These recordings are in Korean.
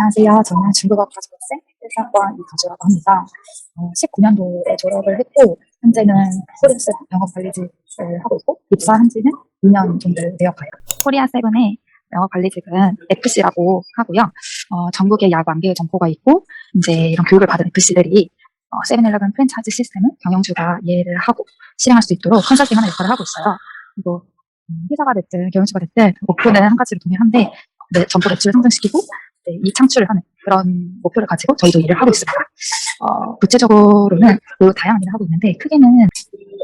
안녕하세요. 저는 중국어 가족학생 1사과 이가주라고 합니다. 19년도에 졸업을 했고 현재는 코리아세븐 영어관리직을 하고 있고 입사한 지는 2년 정도 되어가요. 코리아세븐의 영어관리직은 FC라고 하고요. 전국에 약 10개의 점포가 있고 이제 이런 교육을 받은 FC들이 세븐일레븐 프랜차이즈 시스템을 경영주가 이해를 하고 실행할 수 있도록 컨설팅하는 역할을 하고 있어요. 그리고 회사가 됐든 경영주가 됐든 목표는 한 가지로 동일한데 점포 매출을 성장시키고 이 창출을 하는 그런 목표를 가지고 저희도 일을 하고 있습니다. 구체적으로는 다양한 일을 하고 있는데 크게는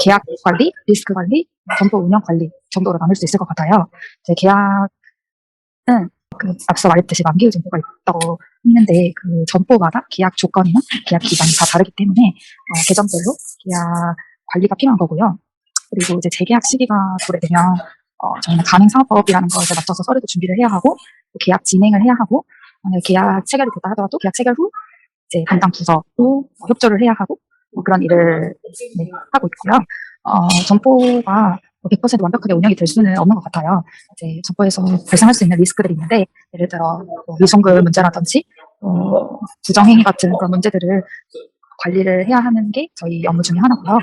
계약 관리, 리스크 관리, 점포 운영 관리 정도로 나눌 수 있을 것 같아요. 계약은 앞서 말했듯이 10개의 점포가 있다고 했는데 그 점포마다 계약 조건이나 계약 기간이 다 다르기 때문에 계점별로 계약 관리가 필요한 거고요. 그리고 이제 재계약 시기가 도래되면 저희는 가맹사업법이라는 것에 맞춰서 서류도 준비를 해야 하고 계약 진행을 해야 하고 계약 체결이 됐다 하더라도 계약 체결 후 이제 담당 부서도 협조를 해야 하고 그런 일을 하고 있고요. 점포가 100% 완벽하게 운영이 될 수는 없는 것 같아요. 이제 점포에서 발생할 수 있는 리스크들이 있는데 예를 들어 미송금 문제라든지 부정행위 같은 그런 문제들을 관리를 해야 하는 게 저희 업무 중에 하나고요.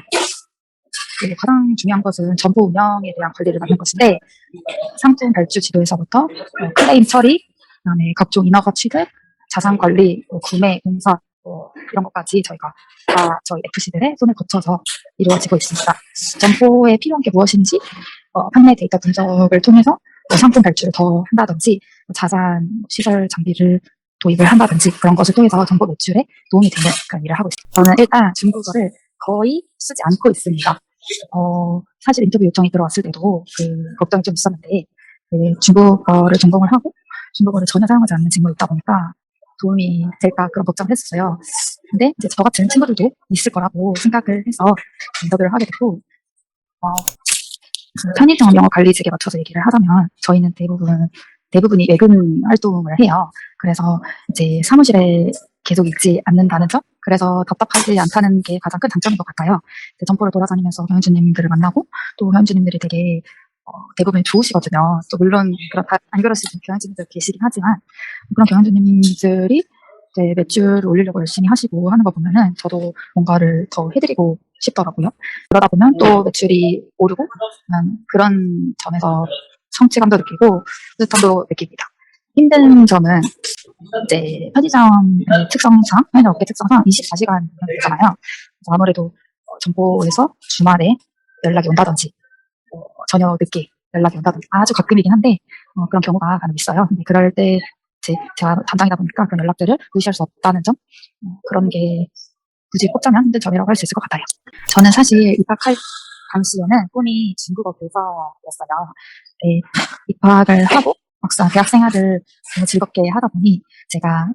그리고 가장 중요한 것은 점포 운영에 대한 관리를 맡는 것인데 상품 발주 지도에서부터 클레임 처리, 그다음에 각종 인허가 취득, 자산 관리, 구매, 공사 이런 것까지 저희가 다 저희 FC들의 손을 거쳐서 이루어지고 있습니다. 점포에 필요한 게 무엇인지 판매 데이터 분석을 통해서 상품 발주를 더 한다든지 자산 시설 장비를 도입을 한다든지 그런 것을 통해서 점포 매출에 도움이 되는 그런 일을 하고 있습니다. 저는 일단 중국어를 거의 쓰지 않고 있습니다. 사실 인터뷰 요청이 들어왔을 때도 걱정이 좀 있었는데 중국어를 전공을 하고 중국어를 전혀 사용하지 않는 친구가 있다 보니까 도움이 될까 그런 걱정을 했었어요. 근데 이제 저 같은 친구들도 있을 거라고 생각을 해서 인터뷰를 하게 됐고 편의점 영어 관리직에 맞춰서 얘기를 하자면 저희는 대부분이 외근 활동을 해요. 그래서 이제 사무실에 계속 있지 않는다는 점, 그래서 답답하지 않다는 게 가장 큰 장점인 것 같아요. 점포를 돌아다니면서 경영주님들을 만나고 또 경영주님들이 되게 대부분 좋으시거든요. 또 물론 안 그러시는 경영주님들 계시긴 하지만 그런 경영주님들이 이제 매출을 올리려고 열심히 하시고 하는 거 보면은 저도 뭔가를 더 해드리고 싶더라고요. 그러다 보면 또 매출이 오르고 그런 점에서 성취감도 느끼고 뿌듯함도 느낍니다. 힘든 점은 이제 편의점의 특성상, 편의점 업계 특성상 24시간 운영되잖아요. 아무래도 점포에서 주말에 연락이 온다든지 저녁 늦게 연락이 온다든지 아주 가끔이긴 한데 그런 경우가 간혹 있어요. 근데 그럴 때 제가 담당이다 보니까 그런 연락들을 무시할 수 없다는 점, 그런 게 굳이 꼽자면 힘든 점이라고 할 수 있을 것 같아요. 저는 사실 입학할 당시에는 꿈이 중국어 교사였어요. 네, 입학을 하고 막상 대학 생활을 너무 즐겁게 하다 보니 제가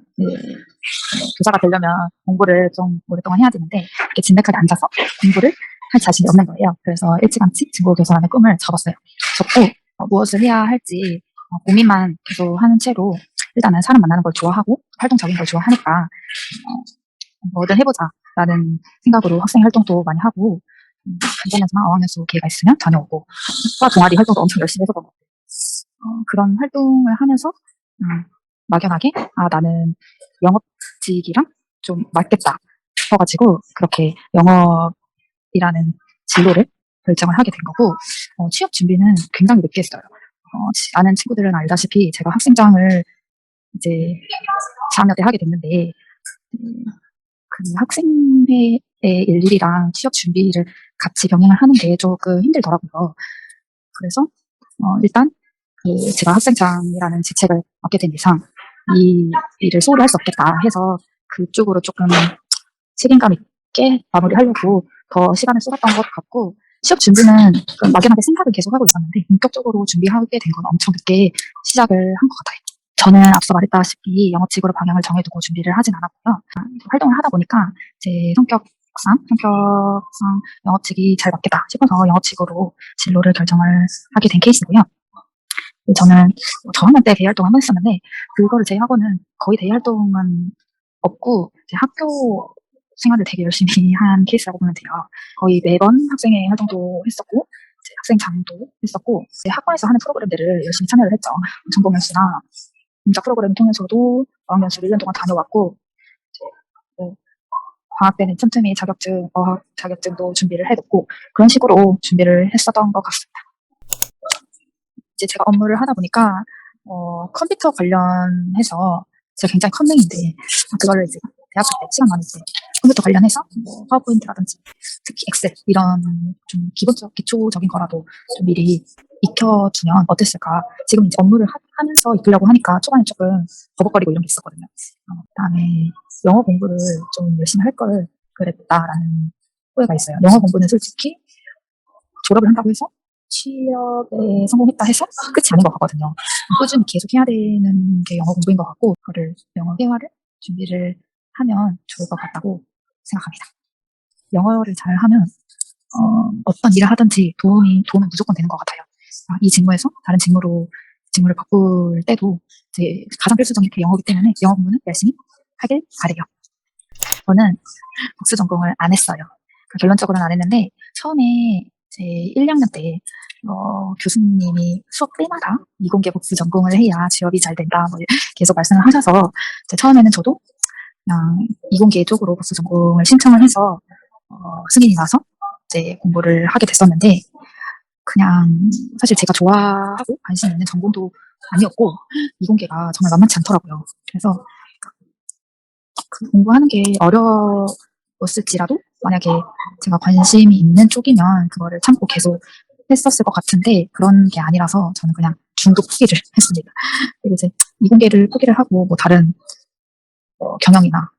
교사가 되려면 공부를 좀 오랫동안 해야 되는데 이렇게 진득하게 앉아서 공부를 할 자신이 없는 거예요. 그래서 일찌감치 중국어 교사라는 꿈을 접었어요. 접고 무엇을 해야 할지 고민만 계속 하는 채로 일단은 사람 만나는 걸 좋아하고 활동적인 걸 좋아하니까 뭐든 해보자라는 생각으로 학생 활동도 많이 하고 간단하지만 어학연수 기회가 있으면 다녀오고 과 동아리 활동도 엄청 열심히 해서 그런 활동을 하면서 막연하게 나는 영업직이랑 좀 맞겠다 싶어가지고 그렇게 영업이라는 진로를 결정을 하게 된 거고 취업 준비는 굉장히 늦게 했어요. 아는 친구들은 알다시피 제가 학생장을 이제 4학년 때 하게 됐는데 그 학생회의 일일이랑 취업 준비를 같이 병행을 하는 게 조금 힘들더라고요. 그래서 일단 제가 학생장이라는 직책을 맡게 된 이상 이 일을 소홀히 할 수 없겠다 해서 그쪽으로 조금 책임감 있게 마무리하려고 더 시간을 쏟았던 것 같고 취업 준비는 막연하게 생각을 계속 하고 있었는데 본격적으로 준비하게 된 건 엄청 늦게 시작을 한 것 같아요. 저는 앞서 말했다시피 영업직으로 방향을 정해두고 준비를 하진 않았고요. 활동을 하다 보니까 제 성격상 영업직이 잘 맞겠다 싶어서 영업직으로 진로를 결정을 하게 된 케이스고요. 저는 저학년 때 대외활동 한번 했었는데 그거를 제외하고는 거의 대외활동은 없고 이제 학교 생활을 되게 열심히 한 케이스라고 보면 돼요. 거의 매번 학생회 활동도 했었고 이제 학생장도 했었고 학과에서 하는 프로그램들을 열심히 참여를 했죠. 전공연수나 문자 프로그램 통해서도 어학연수를 1년 동안 다녀왔고, 이제 뭐 방학 때는 틈틈이 자격증, 어학 자격증도 준비를 해뒀고, 그런 식으로 준비를 했었던 것 같습니다. 이제 제가 업무를 하다 보니까, 컴퓨터 관련해서 제가 굉장히 컴맹인데, 그거를 이제 대학교 때 시간 많을 때 컴퓨터 관련해서 뭐 파워포인트라든지 특히 엑셀 이런 좀 기본적 기초적인 거라도 좀 미리 익혀두면 어땠을까. 지금 이제 업무를 하면서 익히려고 하니까 초반에 조금 버벅거리고 이런 게 있었거든요. 그다음에 영어 공부를 좀 열심히 할 걸 그랬다라는 후회가 있어요. 영어 공부는 솔직히 졸업을 한다고 해서 취업에 성공했다 해서 끝이 아닌 것 같거든요. 꾸준히 계속 해야 되는 게 영어 공부인 것 같고, 그거를 영어 회화를 준비를 하면 좋을 것 같다고 생각합니다. 영어를 잘 하면 어떤 일을 하든지 도움은 무조건 되는 것 같아요. 이 직무에서 다른 직무를 바꿀 때도 이제 가장 필수적인 게 영어이기 때문에 영어 공부는 열심히 하길 바래요. 저는 복수 전공을 안 했어요. 결론적으로는 안 했는데 처음에 제 1, 2학년 때 교수님이 수업 때마다 이공계 복수 전공을 해야 취업이 잘 된다 뭐 계속 말씀을 하셔서 처음에는 저도 그냥 이공계 쪽으로 복수 전공을 신청을 해서 승인이 나서 이제 공부를 하게 됐었는데 그냥 사실 제가 좋아하고 관심 있는 전공도 아니었고 이공계가 정말 만만치 않더라고요. 그래서 그 공부하는 게 어려웠을지라도 만약에 제가 관심이 있는 쪽이면 그거를 참고 계속 했었을 것 같은데 그런 게 아니라서 저는 그냥 중도 포기를 했습니다. 그리고 이제 이공계를 포기를 하고 뭐 다른 경영이나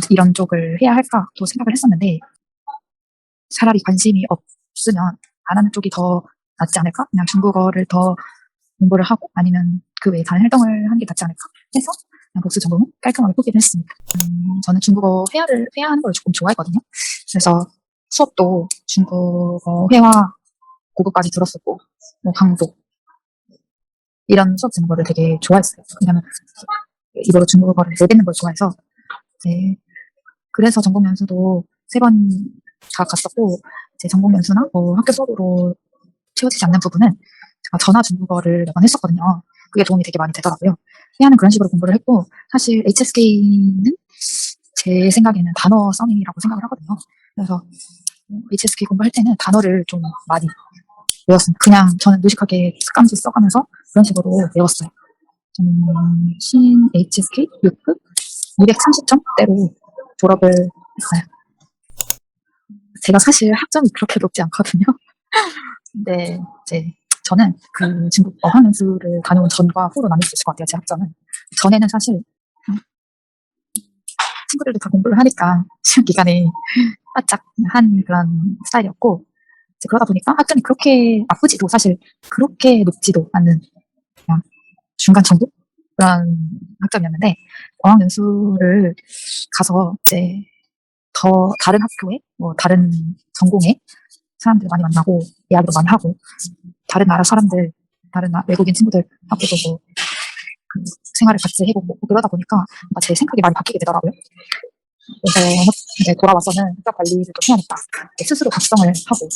이런 쪽을 해야 할까 또 생각을 했었는데 차라리 관심이 없으면 안 하는 쪽이 더 낫지 않을까? 그냥 중국어를 더 공부를 하고 아니면 그 외에 다른 활동을 하는 게 낫지 않을까 해서 그냥 복수 전공은 깔끔하게 포기를 했습니다. 저는 중국어 회화하는 걸 조금 좋아했거든요. 그래서 수업도 중국어 회화 고급까지 들었었고 뭐 강도 이런 수업 듣는 거를 되게 좋아했어요. 왜냐면 입으로 중국어를 내뱉는 걸 좋아해서 네. 그래서 전공 연수도 3번 다 갔었고 제 전공 연수나 학교 수업으로 채워지지 않는 부분은 제가 전화 중국어를 몇 번 했었거든요. 그게 도움이 되게 많이 되더라고요. 회화는 그런 식으로 공부를 했고 사실 HSK는 제 생각에는 단어 써밍이라고 생각을 하거든요. 그래서 HSK 공부할 때는 단어를 좀 많이 외웠습니다. 그냥 저는 무식하게 습관지 써가면서 그런 식으로 외웠어요. 저는 신 HSK 6급 230점대로 졸업을 했어요. 제가 사실 학점이 그렇게 높지 않거든요. 근데 이제 저는 그 중국 어학연수를 다녀온 전과 후로 나눌 수 있을 것 같아요. 제 학점은. 전에는 사실 친구들도 다 공부를 하니까 시험 기간에 바짝 한 그런 스타일이었고 그러다 보니까 학점이 그렇게 나쁘지도 사실 그렇게 높지도 않는 그냥 중간 정도 그런 학점이었는데 어학연수를 가서 이제 더 다른 학교에 뭐 다른 전공에 사람들 많이 만나고 이야기도 많이 하고 다른 나라 사람들 다른 외국인 친구들하고도 뭐 그 생활을 같이 해보고 그러다 보니까 제 생각이 많이 바뀌게 되더라고요. 그래서 이제 돌아와서는 학교 관리를 좀 해야겠다. 스스로 각성을 하고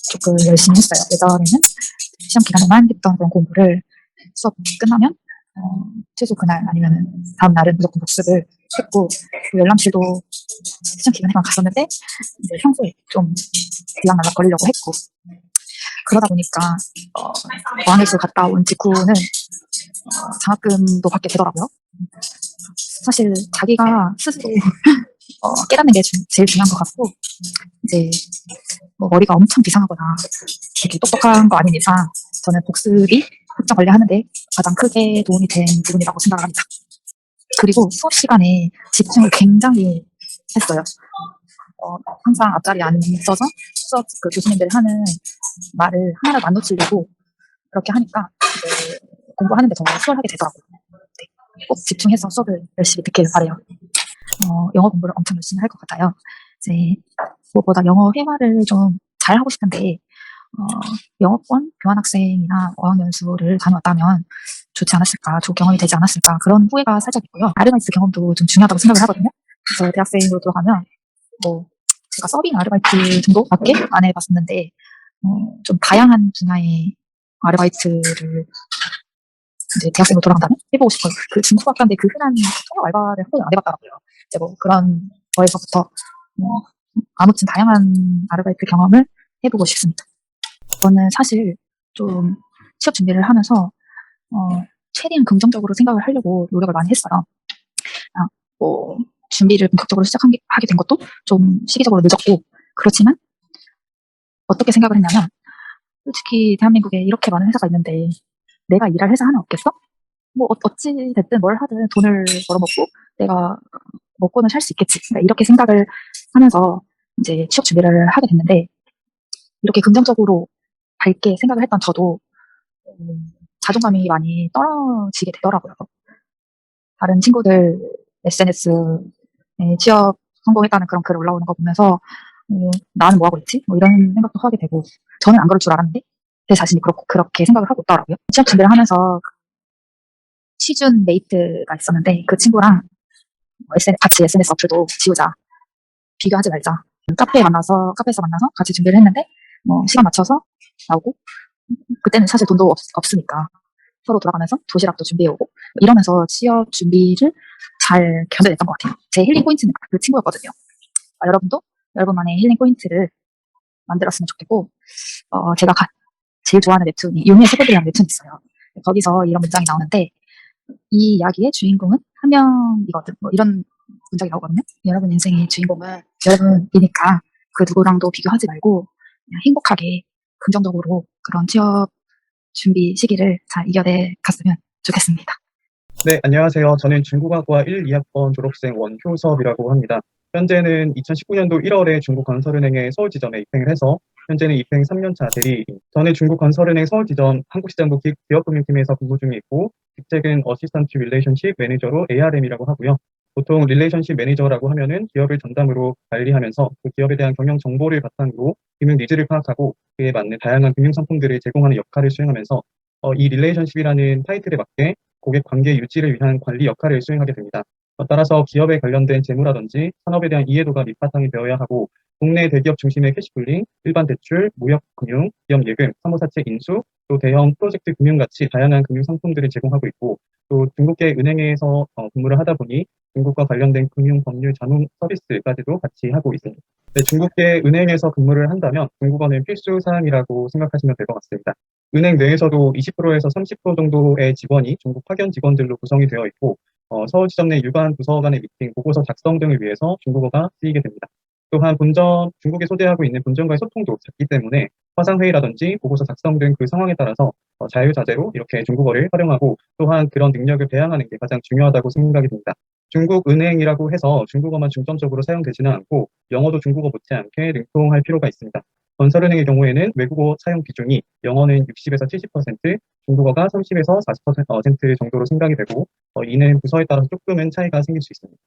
조금 열심히 했어요. 예전에는 시험 기간에만 했던 그런 공부를 수업 끝나면 최소 그날 아니면 다음 날은 무조건 복습을 했고 열람실도 시험 기간에만 갔었는데 이제 평소에 좀 들락날락 거리려고 했고 그러다 보니까 어학연수 갔다 온 직후는 장학금도 받게 되더라고요. 사실 자기가 스스로 깨닫는 게 제일 중요한 것 같고 이제 뭐 머리가 엄청 비상하거나 되게 똑똑한 거 아닌 이상 저는 복습이 학점 관리하는데 가장 크게 도움이 된 부분이라고 생각을 합니다. 그리고 수업 시간에 집중을 굉장히 했어요. 항상 앞자리에 앉아서 수업 그 교수님들이 하는 말을 하나라도 안 놓치려고 그렇게 하니까 공부하는데 더 수월하게 되더라고요. 네, 꼭 집중해서 수업을 열심히 듣길 바래요. 영어 공부를 엄청 열심히 할 것 같아요. 이제 무엇보다 영어 회화를 좀 잘하고 싶은데 영어권 교환학생이나 어학연수를 다녀왔다면 좋지 않았을까, 좋은 경험이 되지 않았을까 그런 후회가 살짝 있고요. 아르바이트 경험도 좀 중요하다고 생각을 하거든요. 그래서 대학생으로 들어가면 뭐 제가 서빙 아르바이트 정도밖에 안 해봤었는데 좀 다양한 분야의 아르바이트를 이제 대학생으로 돌아간 다음에 해보고 싶은 그 중소학과인데 그 흔한 통역 알바를 한 번도 안 해봤더라고요. 이제 뭐 그런 거에서부터 뭐 아무튼 다양한 아르바이트 경험을 해보고 싶습니다. 저는 사실 좀 취업 준비를 하면서 최대한 긍정적으로 생각을 하려고 노력을 많이 했어요. 아, 뭐 준비를 본격적으로 하게 된 것도 좀 시기적으로 늦었고, 그렇지만 어떻게 생각을 했냐면, 솔직히 대한민국에 이렇게 많은 회사가 있는데 내가 일할 회사 하나 없겠어? 뭐 어찌 됐든 뭘 하든 돈을 벌어먹고 내가 먹고는 살 수 있겠지. 그러니까 이렇게 생각을 하면서 이제 취업 준비를 하게 됐는데, 이렇게 긍정적으로 밝게 생각을 했던 저도 자존감이 많이 떨어지게 되더라고요. 다른 친구들 SNS에 취업 성공했다는 그런 글 올라오는 거 보면서 나는 뭐 하고 있지? 뭐 이런 생각도 하게 되고, 저는 안 그럴 줄 알았는데 제 자신이 그렇게 생각을 하고 있더라고요. 취업 준비를 하면서 취준 메이트가 있었는데 그 친구랑 같이 SNS 어플도 지우자, 비교하지 말자, 카페에서 만나서 같이 준비를 했는데 뭐 시간 맞춰서 나오고, 그때는 사실 돈도 없으니까 서로 돌아가면서 도시락도 준비해오고 이러면서 취업 준비를 잘 견뎌냈던 것 같아요. 제 힐링 포인트는 그 친구였거든요. 여러분도 여러분만의 힐링 포인트를 만들었으면 좋겠고, 제가 제일 좋아하는 웹툰이 용의 세계들이라는 웹툰이 있어요. 거기서 이런 문장이 나오는데, 이 이야기의 주인공은 한 명이거든, 뭐 이런 문장이 나오거든요. 여러분 인생의 주인공은 여러분이니까 그 누구랑도 비교하지 말고 그냥 행복하게 긍정적으로 그런 취업 준비 시기를 잘 이겨내 갔으면 좋겠습니다. 네, 안녕하세요. 저는 중국어과 1, 2학번 졸업생 원효섭이라고 합니다. 현재는 2019년도 1월에 중국건설은행의 서울지점에 입행을 해서 현재는 입행 3년차 대리인. 저는 중국건설은행 서울지점 한국시장부 기업금융팀에서 근무 중에 있고, 직책은 어시스턴트 릴레이션십 매니저로 ARM이라고 하고요. 보통 릴레이션십 매니저라고 하면은 기업을 전담으로 관리하면서 그 기업에 대한 경영 정보를 바탕으로 금융 니즈를 파악하고 그에 맞는 다양한 금융 상품들을 제공하는 역할을 수행하면서 이 릴레이션십이라는 타이틀에 맞게 고객 관계 유지를 위한 관리 역할을 수행하게 됩니다. 따라서 기업에 관련된 재무라든지 산업에 대한 이해도가 밑바탕이 되어야 하고, 국내 대기업 중심의 캐시풀링, 일반 대출, 무역금융, 기업 예금, 사모사채 인수, 또 대형 프로젝트 금융 같이 다양한 금융 상품들을 제공하고 있고, 또 중국계 은행에서 근무를 하다 보니 중국과 관련된 금융 법률 자문 서비스까지도 같이 하고 있습니다. 네, 중국계 은행에서 근무를 한다면 중국어는 필수 사항이라고 생각하시면 될 것 같습니다. 은행 내에서도 20%에서 30% 정도의 직원이 중국 파견 직원들로 구성이 되어 있고, 서울지점 내 유관 부서 간의 미팅, 보고서 작성 등을 위해서 중국어가 쓰이게 됩니다. 또한 중국에 소재하고 있는 본점과의 소통도 작기 때문에 화상회의라든지 보고서 작성 등 그 상황에 따라서 자유자재로 이렇게 중국어를 활용하고, 또한 그런 능력을 배양하는 게 가장 중요하다고 생각이 듭니다. 중국 은행이라고 해서 중국어만 중점적으로 사용되지는 않고 영어도 중국어 못지않게 능통할 필요가 있습니다. 건설은행의 경우에는 외국어 사용 비중이 영어는 60에서 70%, 중국어가 30에서 40% 정도로 생각이 되고, 이는 부서에 따라서 조금은 차이가 생길 수 있습니다.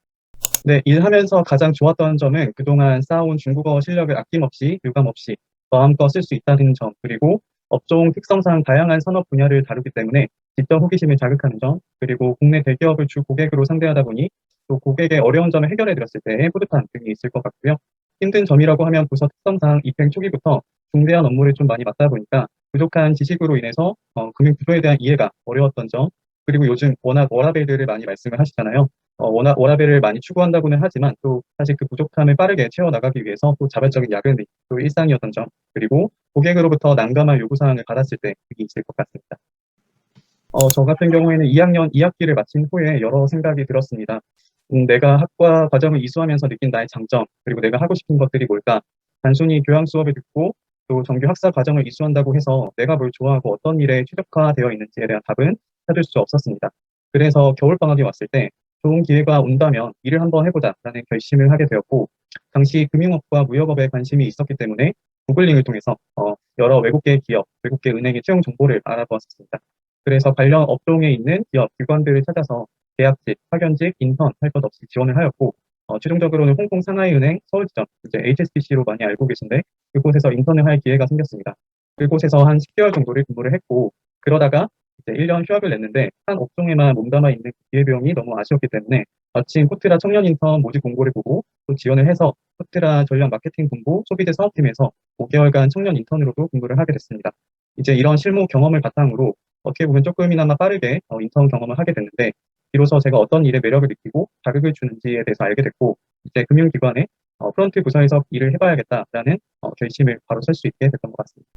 네, 일하면서 가장 좋았던 점은 그동안 쌓아온 중국어 실력을 아낌없이 유감없이 마음껏 쓸 수 있다는 점, 그리고 업종 특성상 다양한 산업 분야를 다루기 때문에 직접 호기심을 자극하는 점, 그리고 국내 대기업을 주 고객으로 상대하다 보니 또 고객의 어려운 점을 해결해 드렸을 때 뿌듯한 등이 있을 것 같고요. 힘든 점이라고 하면 부서 특성상 입행 초기부터 중대한 업무를 좀 많이 맡다 보니까 부족한 지식으로 인해서 금융 구조에 대한 이해가 어려웠던 점, 그리고 요즘 워낙 워라밸들을 많이 말씀을 하시잖아요. 워낙 워라밸을 많이 추구한다고는 하지만 또 사실 그 부족함을 빠르게 채워나가기 위해서 또 자발적인 야근이 또 일상이었던 점, 그리고 고객으로부터 난감한 요구사항을 받았을 때 그게 있을 것 같습니다. 저 같은 경우에는 2학년 2학기를 마친 후에 여러 생각이 들었습니다. 내가 학과 과정을 이수하면서 느낀 나의 장점, 그리고 내가 하고 싶은 것들이 뭘까? 단순히 교양 수업을 듣고 또 정규 학사 과정을 이수한다고 해서 내가 뭘 좋아하고 어떤 일에 최적화되어 있는지에 대한 답은 찾을 수 없었습니다. 그래서 겨울방학이 왔을 때 좋은 기회가 온다면 일을 한번 해보자라는 결심을 하게 되었고, 당시 금융업과 무역업에 관심이 있었기 때문에 구글링을 통해서 여러 외국계 기업, 외국계 은행의 채용 정보를 알아보았습니다. 그래서 관련 업종에 있는 기업, 기관들을 찾아서 계약직, 파견직, 인턴 할 것 없이 지원을 하였고, 최종적으로는 홍콩 상하이은행 서울지점, 이제 HSBC로 많이 알고 계신데 그곳에서 인턴을 할 기회가 생겼습니다. 그곳에서 한 10개월 정도를 근무를 했고, 그러다가 이제 1년 휴학을 냈는데 한 업종에만 몸담아 있는 기회비용이 너무 아쉬웠기 때문에 마침 코트라 청년 인턴 모집 공고를 보고 또 지원을 해서 코트라 전략 마케팅 본부 소비재 사업팀에서 5개월간 청년 인턴으로도 근무를 하게 됐습니다. 이제 이런 실무 경험을 바탕으로 어떻게 보면 조금이나마 빠르게 인턴 경험을 하게 됐는데 비로소 제가 어떤 일에 매력을 느끼고 자극을 주는지에 대해서 알게 됐고 이제 금융기관의 프런트 부서에서 일을 해봐야겠다라는 결심을 바로 설 수 있게 됐던 것 같습니다.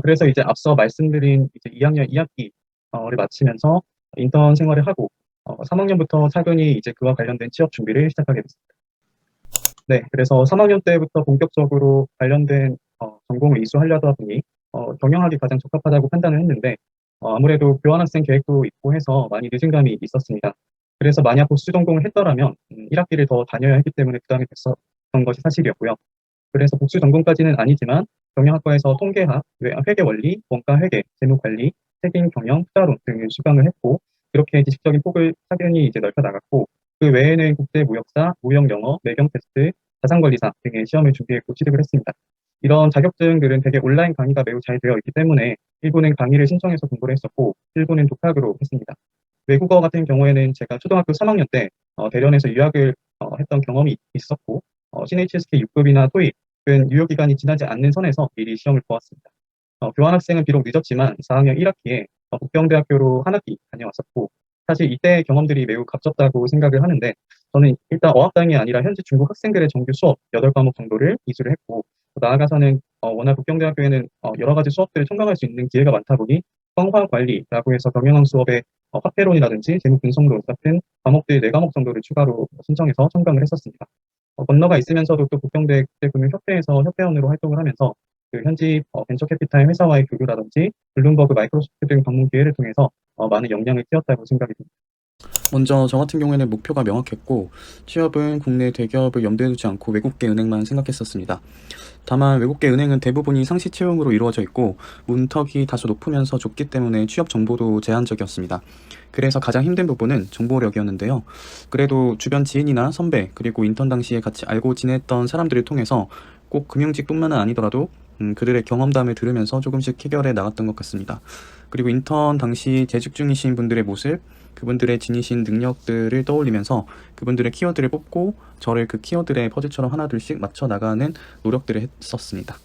그래서 이제 앞서 말씀드린 이제 2학년 2학기를 마치면서 인턴 생활을 하고 3학년부터 차근히 이제 그와 관련된 취업 준비를 시작하게 됐습니다. 네, 그래서 3학년 때부터 본격적으로 관련된 전공을 이수하려다 보니 경영학이 가장 적합하다고 판단을 했는데 아무래도 교환학생 계획도 있고 해서 많이 늦은 감이 있었습니다. 그래서 만약 복수 전공을 했더라면 1학기를 더 다녀야 했기 때문에 부담이 됐었던 것이 사실이었고요. 그래서 복수 전공까지는 아니지만 경영학과에서 통계학, 회계 원리, 원가 회계, 재무 관리, 책임 경영, 투자론 등을 수강을 했고 그렇게 지식적인 폭을 차근히 이제 넓혀 나갔고 그 외에는 국제 무역사, 무역 영어, 매경 테스트, 자산관리사 등의 시험을 준비했고 취득을 했습니다. 이런 자격증들은 대개 온라인 강의가 매우 잘 되어 있기 때문에 일부는 강의를 신청해서 공부를 했었고 일부는 독학으로 했습니다. 외국어 같은 경우에는 제가 초등학교 3학년 때 대련에서 유학을 했던 경험이 있었고 CNHSK 6급이나 토익은 유효 기간이 지나지 않는 선에서 미리 시험을 보았습니다. 교환학생은 비록 늦었지만 4학년 1학기에 북경대학교로 한 학기 다녀왔었고 사실 이때의 경험들이 매우 값졌다고 생각을 하는데 저는 일단 어학당이 아니라 현지 중국 학생들의 정규 수업 8과목 정도를 이수를 했고 나아가서는 워낙 북경대학교에는 여러 가지 수업들을 첨가할 수 있는 기회가 많다 보니 성화관리라고 해서 경영학 수업에 화폐론이라든지 재무 분석론 같은 과목들 4과목 정도를 추가로 신청해서 첨강을 했었습니다. 건너가 있으면서도 또 북경대 국제금융협회에서 협회원으로 활동을 하면서 그 현지 벤처캐피탈 회사와의 교류라든지 블룸버그, 마이크로소프트 등 방문 기회를 통해서 많은 역량을 키웠다고 생각이 듭니다. 먼저 저 같은 경우에는 목표가 명확했고 취업은 국내 대기업을 염두에 두지 않고 외국계 은행만 생각했었습니다. 다만 외국계 은행은 대부분이 상시 채용으로 이루어져 있고 문턱이 다소 높으면서 좁기 때문에 취업 정보도 제한적이었습니다. 그래서 가장 힘든 부분은 정보력이었는데요. 그래도 주변 지인이나 선배 그리고 인턴 당시에 같이 알고 지냈던 사람들을 통해서 꼭 금융직뿐만 아니더라도 그들의 경험담을 들으면서 조금씩 해결해 나갔던 것 같습니다. 그리고 인턴 당시 재직 중이신 분들의 모습, 그분들의 지니신 능력들을 떠올리면서 그분들의 키워드를 뽑고 저를 그 키워드의 퍼즐처럼 하나둘씩 맞춰 나가는 노력들을 했었습니다.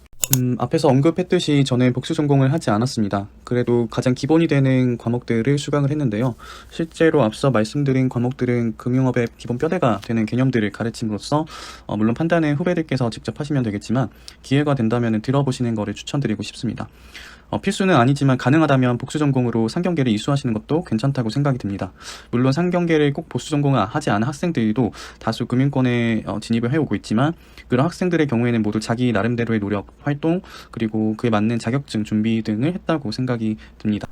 앞에서 언급했듯이 저는 복수 전공을 하지 않았습니다. 그래도 가장 기본이 되는 과목들을 수강을 했는데요. 실제로 앞서 말씀드린 과목들은 금융업의 기본 뼈대가 되는 개념들을 가르침으로써 물론 판단은 후배들께서 직접 하시면 되겠지만 기회가 된다면 들어보시는 것을 추천드리고 싶습니다. 필수는 아니지만 가능하다면 복수 전공으로 상경계를 이수하시는 것도 괜찮다고 생각이 듭니다. 물론 상경계를 꼭 복수 전공을 하지 않은 학생들도 다수 금융권에 진입을 해오고 있지만 그런 학생들의 경우에는 모두 자기 나름대로의 노력, 활동, 그리고 그에 맞는 자격증 준비 등을 했다고 생각이 듭니다.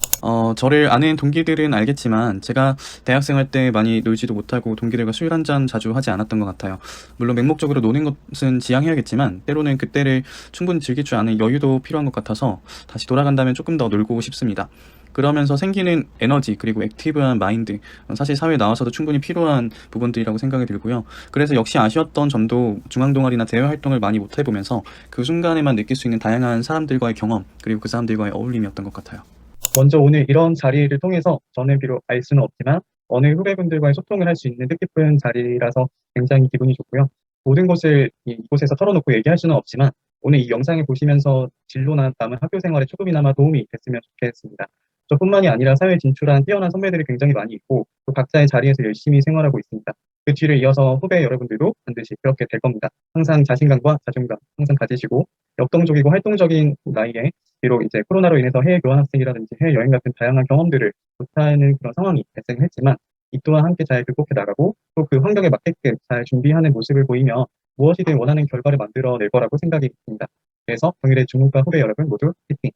저를 아는 동기들은 알겠지만 제가 대학생활 때 많이 놀지도 못하고 동기들과 술 한잔 자주 하지 않았던 것 같아요. 물론 맹목적으로 노는 것은 지양해야겠지만 때로는 그때를 충분히 즐길 줄 아는 여유도 필요한 것 같아서 다시 돌아간다면 조금 더 놀고 싶습니다. 그러면서 생기는 에너지 그리고 액티브한 마인드 사실 사회에 나와서도 충분히 필요한 부분들이라고 생각이 들고요. 그래서 역시 아쉬웠던 점도 중앙동아리나 대외활동을 많이 못해보면서 그 순간에만 느낄 수 있는 다양한 사람들과의 경험 그리고 그 사람들과의 어울림이었던 것 같아요. 먼저 오늘 이런 자리를 통해서 저는 비록 알 수는 없지만 어느 후배분들과의 소통을 할 수 있는 뜻깊은 자리라서 굉장히 기분이 좋고요. 모든 것을 이곳에서 털어놓고 얘기할 수는 없지만 오늘 이 영상을 보시면서 진로나 남은 학교 생활에 조금이나마 도움이 됐으면 좋겠습니다. 저뿐만이 아니라 사회에 진출한 뛰어난 선배들이 굉장히 많이 있고 또 각자의 자리에서 열심히 생활하고 있습니다. 그 뒤를 이어서 후배 여러분들도 반드시 그렇게 될 겁니다. 항상 자신감과 자존감 항상 가지시고 역동적이고 활동적인 나이에 비록 이제 코로나로 인해서 해외 교환학생이라든지 해외 여행 같은 다양한 경험들을 못하는 그런 상황이 발생했지만 이 또한 함께 잘 극복해 나가고 또 그 환경에 맞게끔 잘 준비하는 모습을 보이며 무엇이든 원하는 결과를 만들어낼 거라고 생각이 듭니다. 그래서 동일의 중국과 후배 여러분 모두 화이팅!